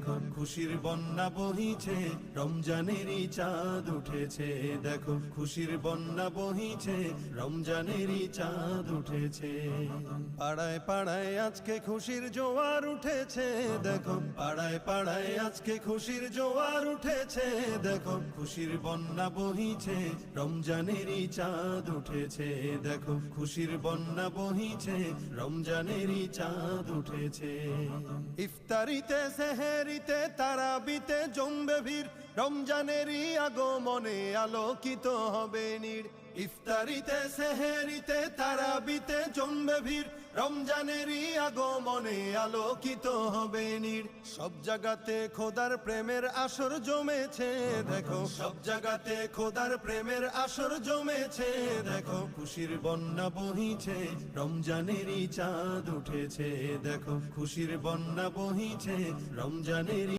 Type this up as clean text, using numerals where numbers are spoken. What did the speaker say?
দেখো খুশির বন্যা বহিছে, রমজানেরই চাঁদ উঠেছে। দেখো খুশির বন্যা বহিছে, রমজানেরই চাঁদ উঠেছে। পাড়ায় পাড়ায় আজকে খুশির জোয়ার উঠেছে। দেখো পাড়ায় পাড়ায় আজকে খুশির জোয়ার উঠেছে। দেখো খুশির বন্যা বহিছে, রমজানেরই চাঁদ উঠেছে। দেখো খুশির বন্যা বহিছে, রমজানেরই চাঁদ উঠেছে। ইফতারিতে সেহেরিতে তারাবিতে জমবে ভিড়, রমজানেরই আগমনে আলোকিত হবে নীড়। ইফতারিতে সেহেরিতে তারাবিতে জমবে ভিড়, রমজানেরই আগমনে আলোকিত হবে নীড়। সব জায়গাতে খোদার প্রেমের আসর জমেছে। দেখো সব জায়গাতে খোদার প্রেমের আসর জমেছে। দেখো খুশির বন্যা বহিছে, রমজানেরই চাঁদ উঠেছে। দেখো খুশির বন্যা বহিছে, রমজানেরই